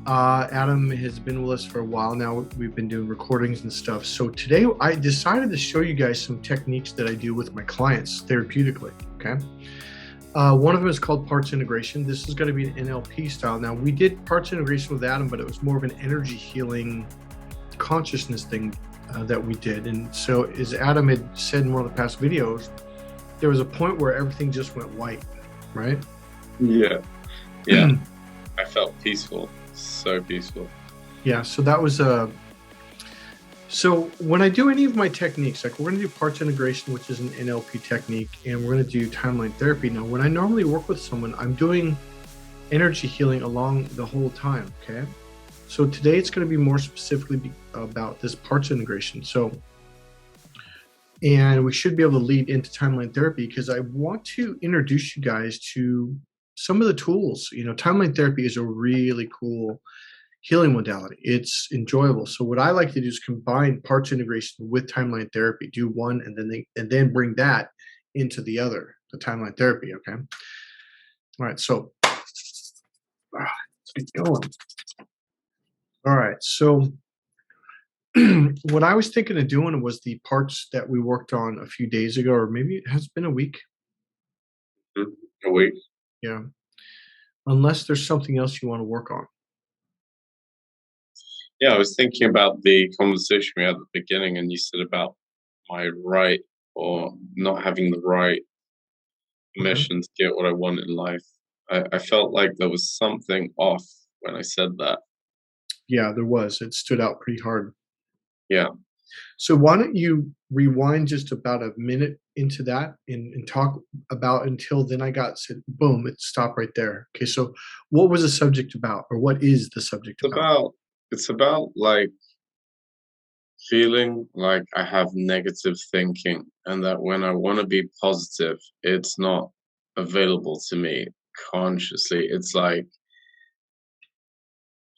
Adam has been with us for a while now. We've been doing recordings and stuff. So today I decided to show you guys some techniques that I do with my clients therapeutically. Okay. One of them is called parts integration. This is going to be an NLP style. Now, we did parts integration with Adam, but it was more of an energy healing consciousness thing that we did. And so, as Adam had said in one of the past videos, there was a point where everything just went white, right? Yeah. Yeah. I felt peaceful. So peaceful. Yeah. So that was so when I do any of my techniques, like we're going to do parts integration, which is an NLP technique, and we're going to do timeline therapy. Now, when I normally work with someone, I'm doing energy healing along the whole time. Okay. So today it's going to be more specifically about this parts integration. And we should be able to lead into timeline therapy because I want to introduce you guys to some of the tools. Timeline therapy is a really cool healing modality. It's enjoyable. So what I like to do is combine parts integration with timeline therapy. Do one and then bring that into the other, the timeline therapy. Okay. All right. So let's get going. All right. So what I was thinking of doing was the parts that we worked on a few days ago, or maybe it has been a week. A week. Yeah. Unless there's something else you want to work on. Yeah, I was thinking about the conversation we had at the beginning, and you said about my right or not having the right permission to get what I want in life. I felt like there was something off when I said that. Yeah, there was. It stood out pretty hard. Yeah. So why don't you rewind just about a minute into that and talk about until then said, boom, it stopped right there. Okay, so what was the subject about, or what is the subject about? It's about like feeling like I have negative thinking and that when I want to be positive, it's not available to me consciously. It's like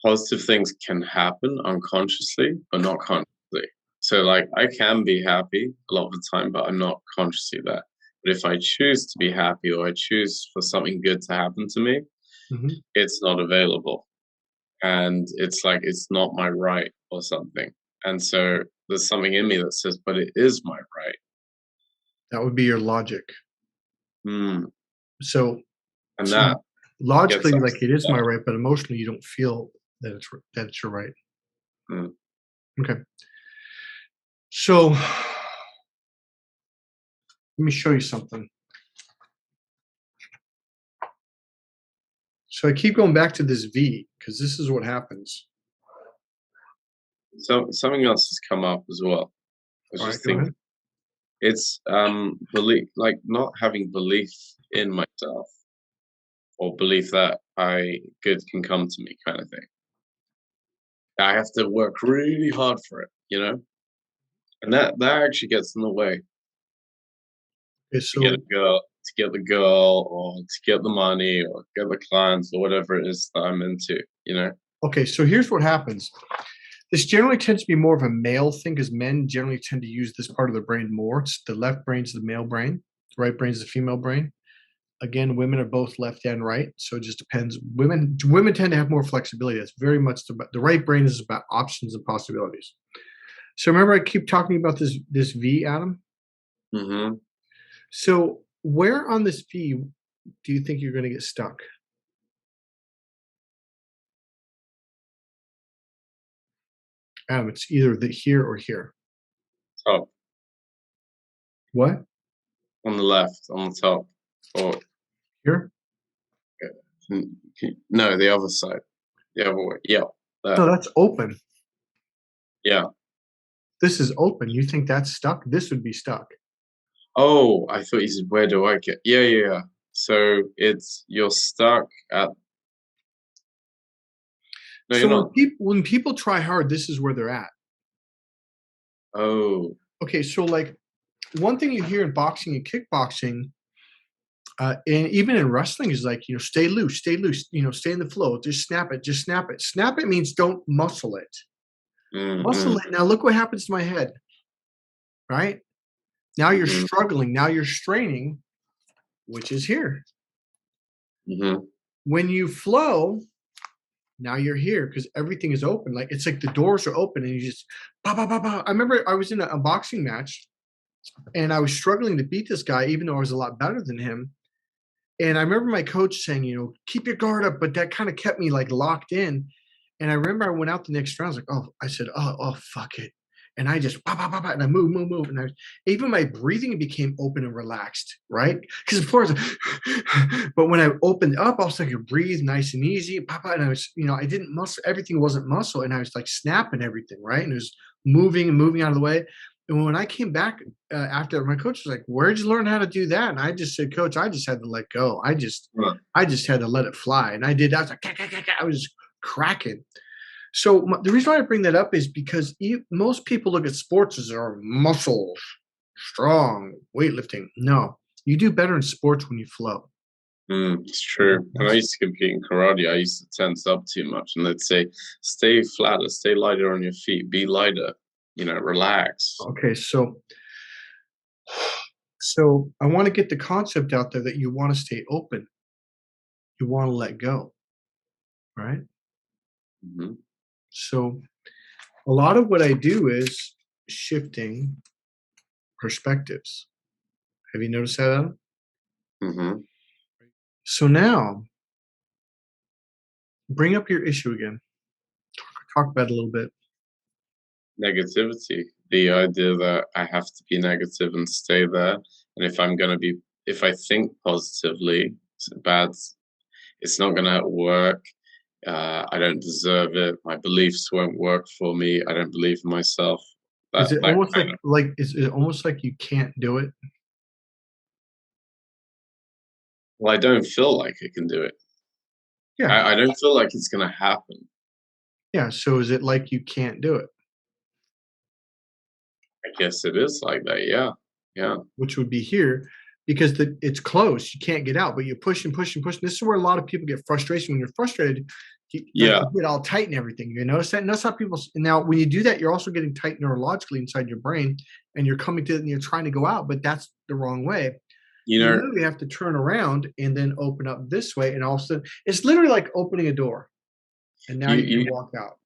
positive things can happen unconsciously, but not consciously. So, like, I can be happy a lot of the time, but I'm not consciously that. But if I choose to be happy or I choose for something good to happen to me, Mhm. it's not available. And it's like it's not my right or something. And so there's something in me that says, but it is my right. That would be your logic. Mm. So, And so that gets logically, like it is my upset. right, but emotionally, you don't feel that it's your right. Mm. Okay. So let me show you something. So I keep going back to this V because this is what happens. So something else has come up as well. I was All right, just go thinking ahead. it's belief, like not having belief in myself or belief that good can come to me kind of thing. I have to work really hard for it. And that actually gets in the way Okay, to get a so girl, to get the girl, or to get the money, or get the clients, or whatever it is that I'm into. so here's what happens. This generally tends to be more of a male thing because men generally tend to use this part of the brain more. It's the left brain's the male brain, the right brain's the female brain. Again, women are both left and right, so it just depends. Women tend to have more flexibility. That's very much the right brain is about options and possibilities. So remember, I keep talking about this V, Adam. Mm-hmm. So where on this V do you think you're going to get stuck? Adam, it's either here or here. Top What? on the left, on the top, or Here? no, the other side, the other way. Yeah, No, there. that's open. Yeah. This is open. You think that's stuck? This would be stuck. Oh, I thought you said where do I get? Yeah, yeah, yeah. So you're stuck at. No, So you're not. when people try hard, this is where they're at. Oh. Okay, so like one thing you hear in boxing and kickboxing, and even in wrestling, is like stay loose, stay in the flow, just snap it, just snap it. Snap it means don't muscle it. Muscle Mm-hmm. it. Now look what happens to my head. Right now you're Mm-hmm. struggling. Now you're straining, which is here. Mm-hmm. When you flow, Now you're here because everything is open. Like it's like the doors are open and you just bah, bah, bah, bah. I remember I was in a boxing match and I was struggling to beat this guy, even though I was a lot better than him. And I remember my coach saying, keep your guard up, but that kind of kept me like locked in. And I remember I went out the next round. I was like, oh, I said, oh, fuck it. And I just, bah, bah, bah, bah, and I move. And even my breathing became open and relaxed, right? Because of course, but when I opened up, I was like, you breathe nice and easy. Bah, bah, and I was, I didn't muscle, everything wasn't muscle. And I was like snapping everything, right? And it was moving and moving out of the way. And when I came back after, my coach was like, "Where'd you learn how to do that?" And I just said, "Coach, I just had to let go. Right. I just had to let it fly." And I did. I was like, I was cracking. So the reason why I bring that up is because most people look at sports as are muscles, strong, weightlifting. No, you do better in sports when you flow. It's true. And I used to compete in karate. I used to tense up too much, and they'd say, "Stay flatter, stay lighter on your feet, be lighter, relax." Okay, so I want to get the concept out there that you want to stay open. You want to let go, right? Hmm. So a lot of what I do is shifting perspectives. Have you noticed that, Adam? Hmm. So now bring up your issue again. Talk about it a little bit. Negativity, the idea that I have to be negative and stay there, and if I think positively, bad, it's not gonna work. I don't deserve it. My beliefs won't work for me. I don't believe in myself. Is it That almost kind of. like is it almost like you can't do it? Well, I don't feel like I can do it. Yeah. I don't feel like it's gonna happen. Yeah. So is it like you can't do it? I guess it is like that. Yeah, yeah, Which would be here because it's close. You can't get out, but you push and push and push. This is where a lot of people get frustration. When you're frustrated, like yeah. you get all tight and everything. You notice that? And that's how people. And now, when you do that, you're also getting tight neurologically inside your brain, and you're coming to it and you're trying to go out, but that's the wrong way. You You know, literally have to turn around and then open up this way, and also it's literally like opening a door, and now you you can walk out.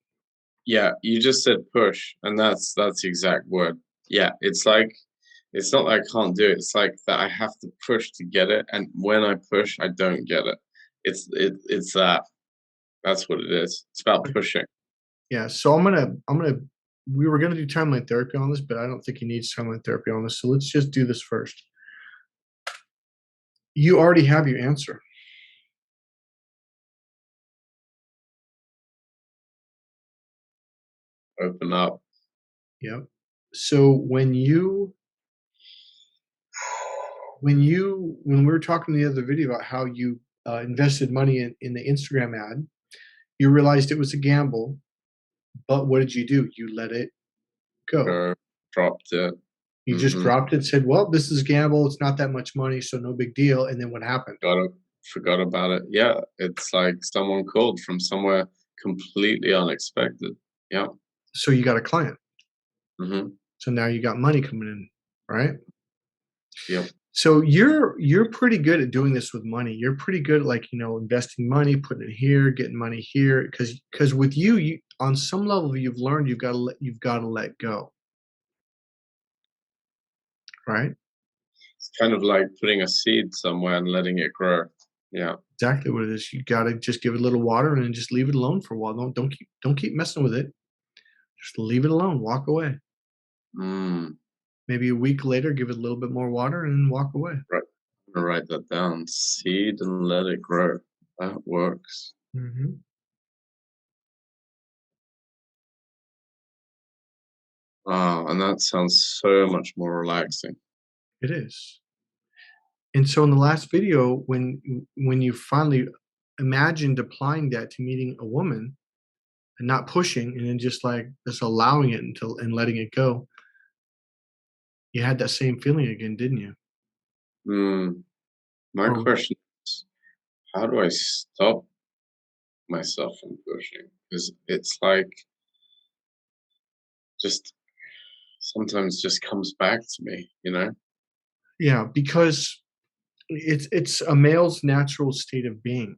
Yeah, you just said push, and that's the exact word. Yeah, it's like it's not that I can't do it. It's like that I have to push to get it, and when I push, I don't get it. It's that. That's what it is. It's about pushing. Yeah. So I'm gonna. We were gonna do timeline therapy on this, but I don't think he needs timeline therapy on this. So let's just do this first. You already have your answer. Open up. Yep. So when we were talking in the other video about how you invested money in the Instagram ad, you realized it was a gamble, but what did you do? You let it go. Go. Dropped it. You just Mm-hmm. dropped it, said, "Well, this is a gamble. It's not that much money, so no big deal." And then what happened? Forgot about it. Yeah, it's like someone called from somewhere completely unexpected. Yeah. So you got a client. Mm-hmm. So now you got money coming in, right? Yep. So you're pretty good at doing this with money. You're pretty good at, like, investing money, putting it here, getting money here. Because with you on some level you've learned you've got to let go, right? It's kind of like putting a seed somewhere and letting it grow. Yeah. Exactly what it is. You got to just give it a little water and then just leave it alone for a while. Don't keep messing with it. Just leave it alone. Walk away. Mm. Maybe a week later, give it a little bit more water and then walk away. Right. I'm gonna write that down. Seed and let it grow. That works. Hmm. Wow, and that sounds so much more relaxing. It is. And so in the last video, when you finally imagined applying that to meeting a woman and not pushing and then just allowing it until and letting it go, you had that same feeling again, didn't you? Mm. My Or question is, how do I stop myself from pushing? Because it's like just sometimes just comes back to me. yeah, because it's a male's natural state of being.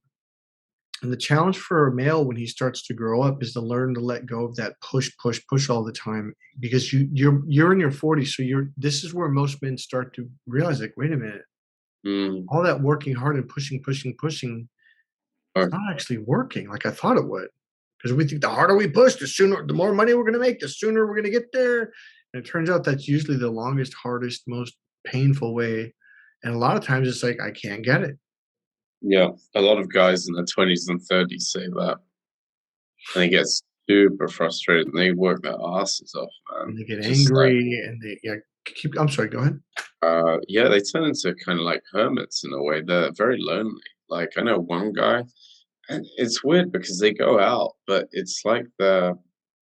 And the challenge for a male when he starts to grow up is to learn to let go of that push, push, push all the time because you're in your 40s, so you're this is where most men start to realize like, wait a minute, Mm. all that working hard and pushing, pushing, pushing, it's Or not actually working like I thought it would. Because we think the harder we push, the more money we're gonna make, the sooner we're gonna get there. And it turns out that's usually the longest, hardest, most painful way. And a lot of times it's like, I can't get it. yeah, a lot of guys in their 20s and 30s say that, and they get super frustrated, and they work their asses off, And man. they get Just like, angry and they yeah, keep I'm sorry, go ahead. yeah, they turn into kind of like hermits in a way. They're very lonely. Like, I know one guy, and it's weird because they go out, but it's like they're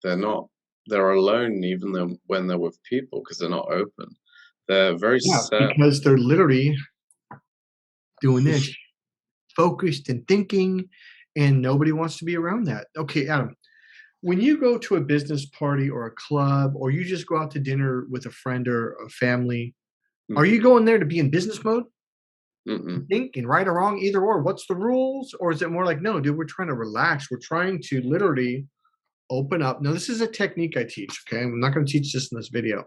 not they're alone even though when they're with people because they're not open. They're very Yeah, set. because they're literally doing this, focused and thinking, and nobody wants to be around that. Okay, Adam, when you go to a business party or a club, or you just go out to dinner with a friend or a family, are Mhm, you going there to be in business mode? mm-mm, Think and right or wrong, either or. What's the rules? Or is it more like, no, dude, we're trying to relax. We're trying to literally open up. Now, this is a technique I teach. Okay. I'm not going to teach this in this video,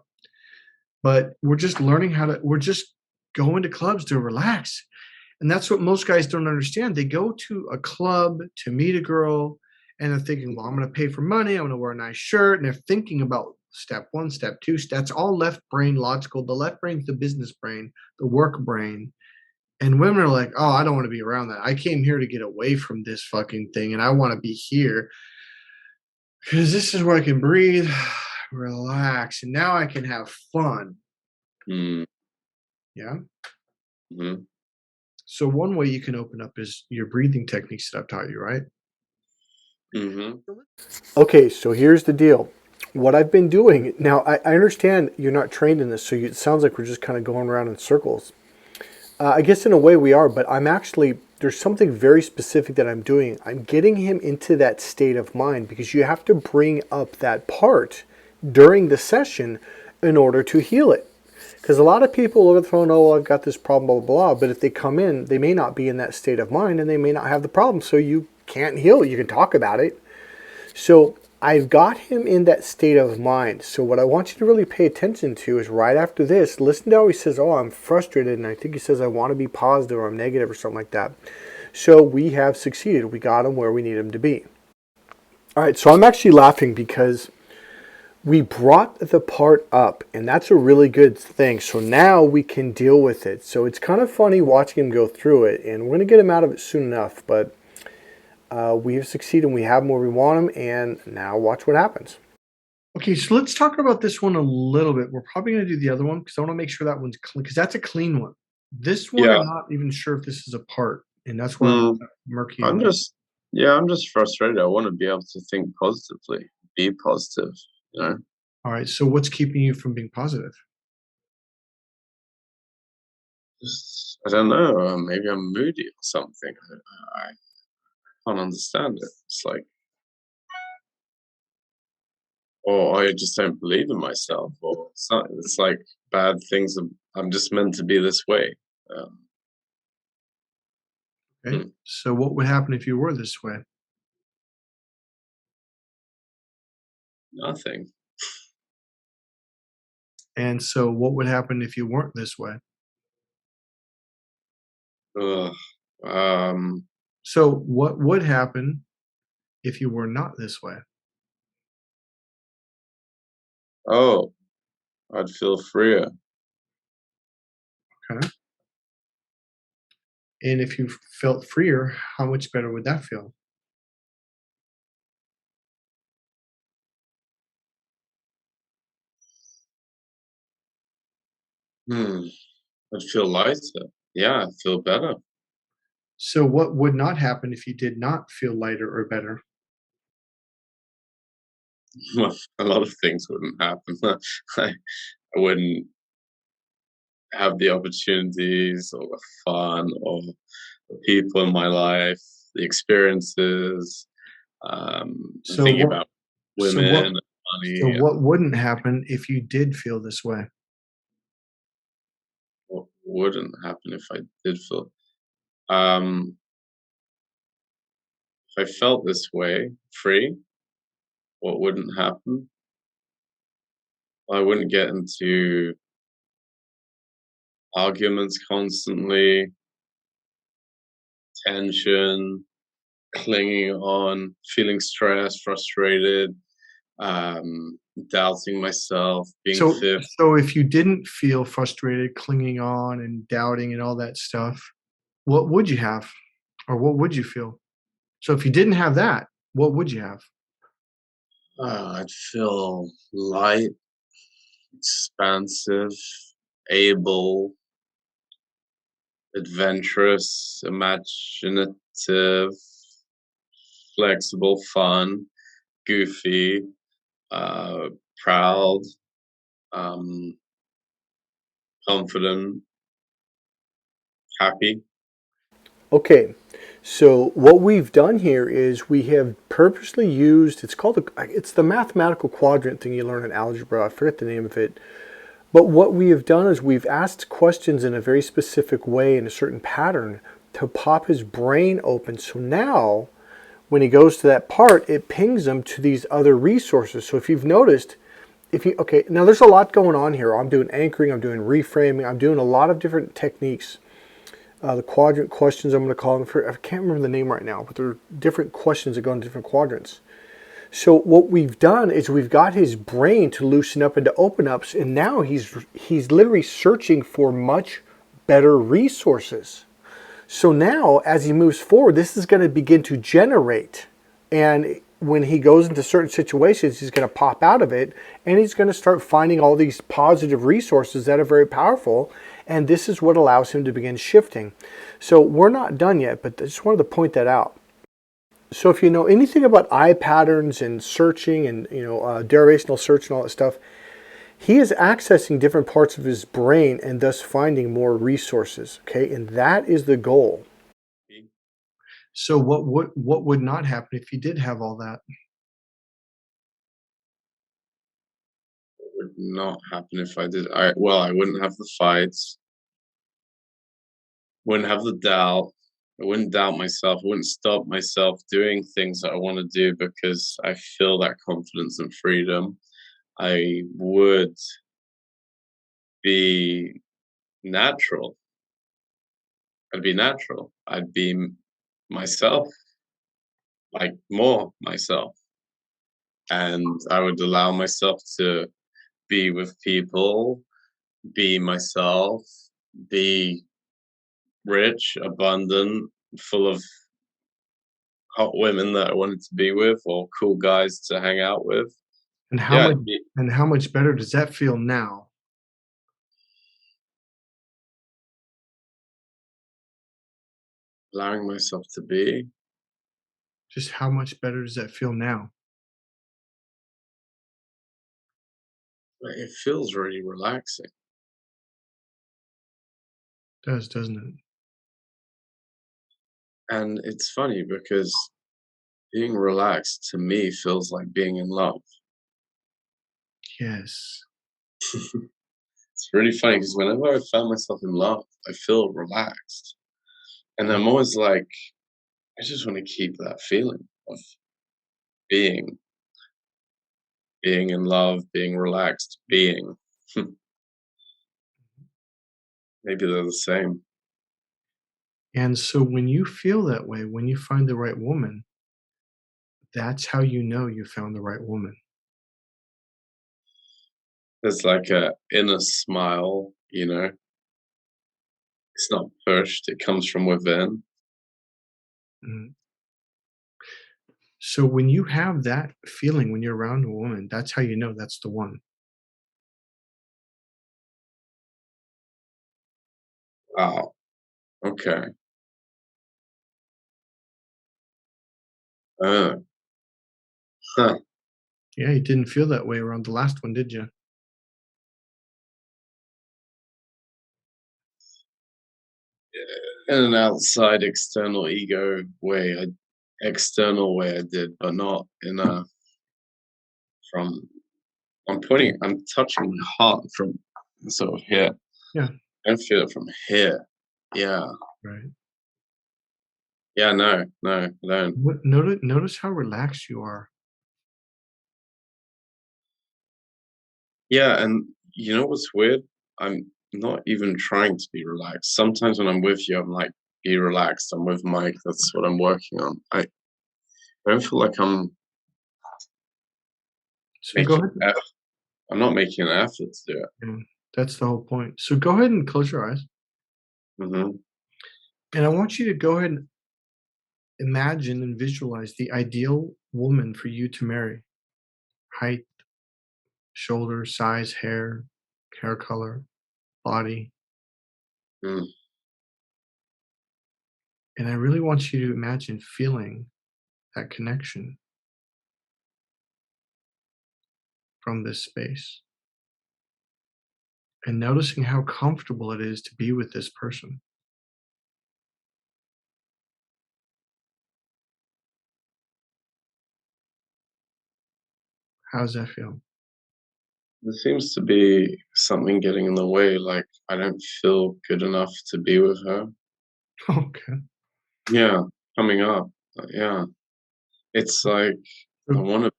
but we're just learning we're just going to clubs to relax. And that's what most guys don't understand. They go to a club to meet a girl and they're thinking, well, I'm going to pay for money. I'm going to wear a nice shirt. And they're thinking about step one, step two. That's all left brain logical. The left brain's the business brain, the work brain. And women are like, oh, I don't want to be around that. I came here to get away from this fucking thing and I want to be here because this is where I can breathe, relax, and now I can have fun. mm, Yeah. mhm, So, one way you can open up is your breathing techniques that I've taught you, right? mhm, Okay, so here's the deal. What I've been doing now, I understand you're not trained in this, so it sounds like we're just kind of going around in circles. I guess in a way we are, but I'm actually, there's something very specific that I'm doing. I'm getting him into that state of mind because you have to bring up that part during the session in order to heal it. Because a lot of people over the phone, oh, well, I've got this problem, blah, blah, blah. But if they come in, they may not be in that state of mind and they may not have the problem. So you can't heal it. You can talk about it. So I've got him in that state of mind. So what I want you to really pay attention to is right after this, listen to how he says, oh, I'm frustrated. And I think he says, I want to be positive or I'm negative or something like that. So we have succeeded. We got him where we need him to be. All right. So I'm actually laughing because we brought the part up and that's a really good thing. So now we can deal with it. So it's kind of funny watching him go through it and we're going to get him out of it soon enough. But we have succeeded and we have him where we want him. And now watch what happens. Okay, so let's talk about this one a little bit. We're probably going to do the other one because I want to make sure that one's clean because that's a clean one. This one, yeah. I'm not even sure if this is a part, and that's where I'm Mm, murky I'm on. just, yeah, I'm just frustrated. I want to be able to think positively, be positive, you know? All right, so what's keeping you from being positive? Just, I don't know, maybe I'm moody or something. I can't understand it. It's like, or I just don't believe in myself, or it's like bad things. I'm just meant to be this way. Um, Okay, hmm, so what would happen if you were this way? nothing. And so what would happen if you weren't this way? Ugh. Um, So what would happen if you were not this way? oh, I'd feel freer. Okay, and if you felt freer, how much better would that feel? Hmm. I'd feel lighter. Yeah, I'd feel better. So what would not happen if you did not feel lighter or better? Well, a lot of things wouldn't happen. I wouldn't have the opportunities or the fun or the people in my life, the experiences. I'm So thinking what about so women what and so money and what wouldn't happen if you did feel this way? what wouldn't happen if I did feel. Um, if I felt this way, free, what wouldn't happen? I wouldn't get into arguments constantly, tension, clinging on, feeling stressed, frustrated, doubting myself, being So fearful. so if you didn't feel frustrated, clinging on and doubting and all that stuff, what would you have? Or what would you feel? So if you didn't have that, what would you have? I'd feel light, expansive, able, adventurous, imaginative, flexible, fun, goofy, uh, proud, um, confident, happy. Okay, so what we've done here is we have purposely used, it's the mathematical quadrant thing you learn in algebra. I forget the name of it. But what we have done is we've asked questions in a very specific way in a certain pattern to pop his brain open. So now when he goes to that part, it pings him to these other resources. So if you've noticed, okay, now there's a lot going on here. I'm doing anchoring, I'm doing reframing, I'm doing a lot of different techniques. The quadrant questions, I'm going to call them for, I can't remember the name right now, but there are different questions that go in different quadrants. So what we've done is we've got his brain to loosen up and to open up, and now he's literally searching for much better resources. So now as he moves forward, this is going to begin to generate, and when he goes into certain situations, he's going to pop out of it, and he's going to start finding all these positive resources that are very powerful, and this is what allows him to begin shifting. So we're not done yet, but I just wanted to point that out. So if you know anything about eye patterns and searching and derivational search and all that stuff, he is accessing different parts of his brain and thus finding more resources. Okay, and that is the goal. So what would not happen if you did have all that? Would not happen if I did. I wouldn't have the fights, wouldn't have the doubt. I wouldn't doubt myself. I wouldn't stop myself doing things that I want to do because I feel that confidence and freedom. I would be natural. I'd be natural. I'd be myself, like more myself. And I would allow myself to be with people, be myself, be rich, abundant, full of hot women that I wanted to be with or cool guys to hang out with. And how Yeah, much it'd be and how much better does that feel now? allowing myself to be. Just how much better does that feel now? It feels really relaxing. Does, doesn't it? And it's funny because being relaxed to me feels like being in love. Yes. It's really funny because whenever I found myself in love, I feel relaxed. And I'm always like, I just want to keep that feeling of being, being in love, being relaxed, being. Maybe they're the same. And so when you feel that way, when you find the right woman, that's how you know you found the right woman. There's like a inner smile, you know. It's not pushed, it comes from within. Mhm. So when you have that feeling when you're around a woman, that's how you know that's the one. Wow. Okay. Uh, huh. Yeah, you didn't feel that way around the last one, did you? In an outside external ego way, external way I did, but not in a from I'm touching my heart from sort of here. Yeah, I don't feel it from here. Yeah. yeah, I don't feel it from here. Yeah. right. Yeah, no, no, I don't. Notice how relaxed you are. Yeah, and you know what's weird? I'm not even trying to be relaxed. Sometimes when I'm with you, I'm like, be relaxed. I'm with Mike. That's what I'm working on. I don't feel like So go making ahead. effort. I'm not making an effort to do it. Yeah, that's the whole point. So go ahead and close your eyes, Hmm. and I want you to go ahead and imagine and visualize the ideal woman for you to marry. Height, shoulder, size, hair color, body. Mm. And I really want you to imagine feeling that connection from this space and noticing how comfortable it is to be with this person. How does that feel? There seems to be something getting in the way. Like I don't feel good enough to be with her. Okay. Yeah, coming up. Yeah, it's like I So- want to.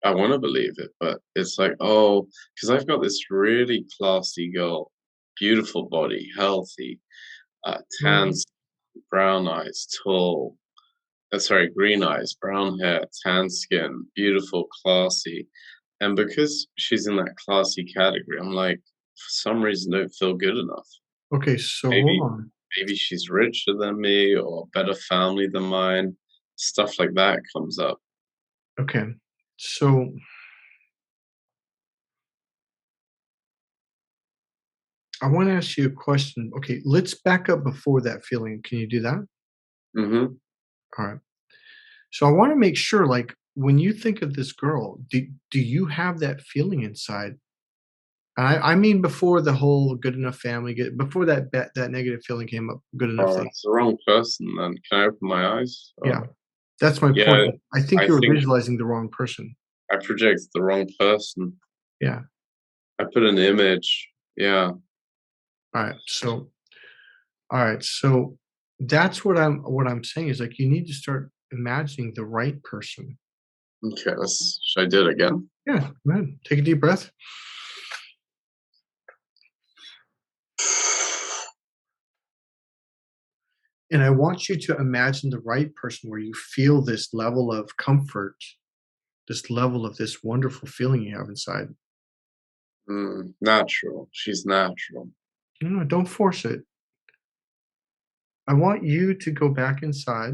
I want to believe it, but it's like, oh, because I've got this really classy girl, beautiful body, healthy, tan, well, brown eyes, tall. Sorry, green eyes, brown hair, tan skin, beautiful, classy. And because she's in that classy category, I'm like, for some reason, don't feel good enough. okay, so hold Maybe, on. maybe she's richer than me or better family than mine. Stuff like that comes up. Okay. So I want to ask you a question. Okay, let's back up before that feeling. Can you do that? Hmm. All right. So I want to make sure, like, when you think of this girl, do you have that feeling inside? I mean, before the whole good enough family, before that negative feeling came up, good enough Oh, thing. it's the wrong person. Then can I open my eyes? Yeah, that's my point. Yeah, I think I you're think visualizing the wrong person. I projected the wrong person. Yeah. I put an image. Yeah. All right. So all right. So that's what I'm saying is like you need to start imagining the right person. Okay. Should I do it again? Yeah. Go ahead. Take a deep breath. And I want you to imagine the right person where you feel this level of comfort, this level of this wonderful feeling you have inside. Natural. She's natural. Don't force it. I want you to go back inside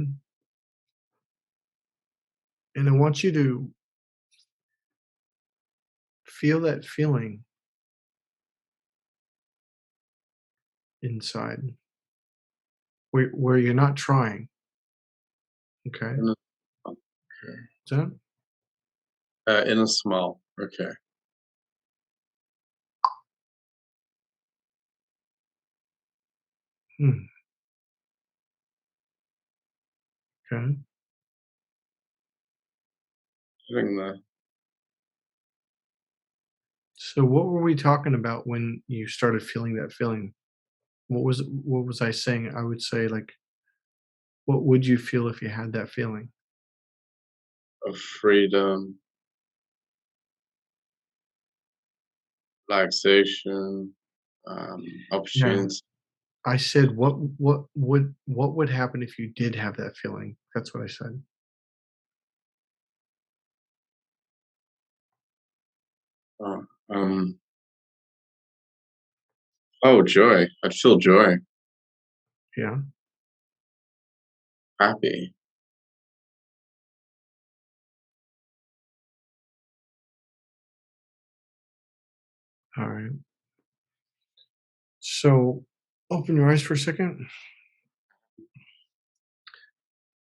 and I want you to feel that feeling inside where you're not trying. Okay. In a, okay. Is that? In a small. Okay. Hmm, okay. Putting the So what were we talking about when you started feeling that feeling? What was I saying? I would say like what would you feel if you had that feeling? of freedom, relaxation, um, Yeah. opportunity. I said what would happen if you did have that feeling? That's what I said. Uh, um, oh, joy. I feel joy, Yeah. happy. All right. So open your eyes for a second.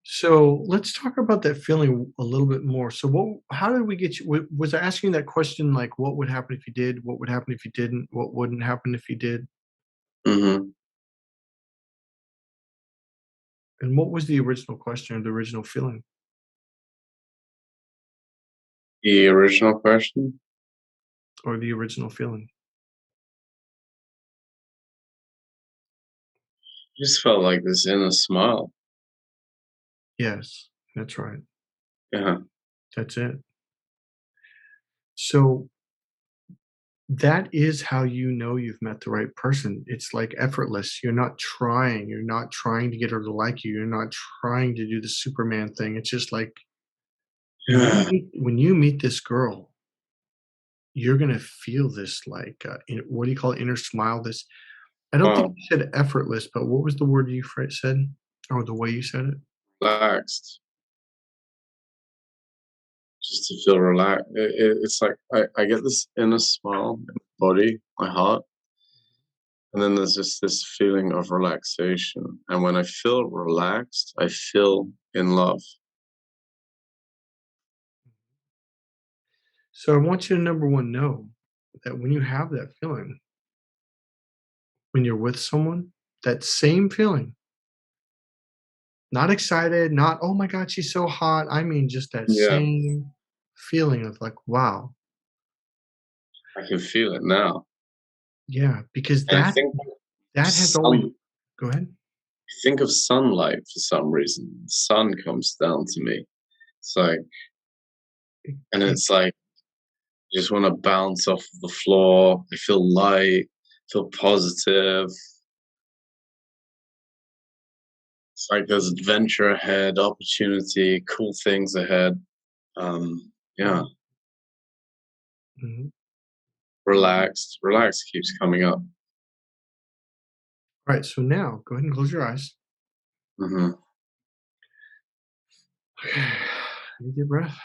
So let's talk about that feeling a little bit more. So how did we get you? Was I asking that question like, what would happen if you did? What would happen if you didn't? What wouldn't happen if you did? Hmm. And what was the original question or the original feeling The original question or the original feeling? just felt like this inner smile. Yes, that's right. Yeah. That's it. So that is how you know you've met the right person. It's like effortless. You're not trying. You're not trying to get her to like you. You're not trying to do the Superman thing. It's just like Yeah. when you meet this girl, you're gonna feel this like what do you call it? Inner smile. This I don't think Well, you said effortless, but what was the word you said, or the way you said it? relaxed. Just to feel relaxed. It's like I get this inner smile in my body, my heart, and then there's just this feeling of relaxation. And when I feel relaxed, I feel in love. So I want you to number one know that when you have that feeling, when you're with someone, that same feeling, not excited, not oh my god, she's so hot. I mean just that Yeah, same feeling of like, wow, I can feel it now. yeah, because And I that has always go ahead. think of sunlight for some reason. The sun comes down to me. It's like, and Okay. it's like, you just want to bounce off the floor. I feel light, feel positive. It's like there's adventure ahead, opportunity, cool things ahead. Yeah, Mhm. relaxed. Relaxed keeps coming up. All right, so now go ahead and close your eyes. Hmm. Okay. Take a deep breath.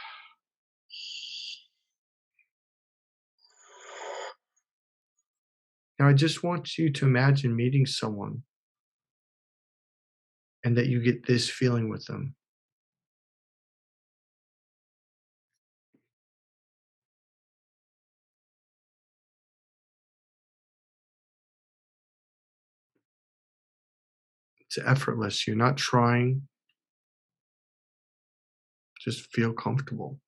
Now I just want you to imagine meeting someone and that you get this feeling with them. It's effortless. You're not trying, just feel comfortable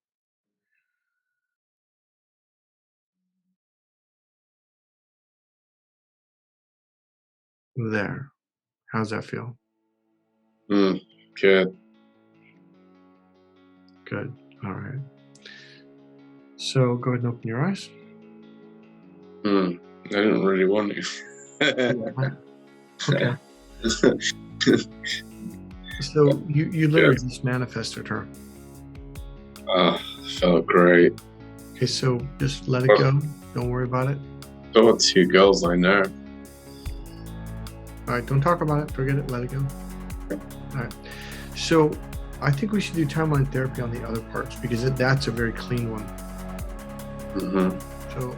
there. How's that feel? Good. Good. All right. So go ahead and open your eyes. I didn't really want Yeah. Okay. to. So you literally Good. just manifested her. Oh, felt great. Okay, so just let it Oh, go. Don't worry about it. there were two girls I know. All right, don't talk about it. Forget it. Let it go. All right. So I think we should do timeline therapy on the other parts because that's a very clean one. Hmm. So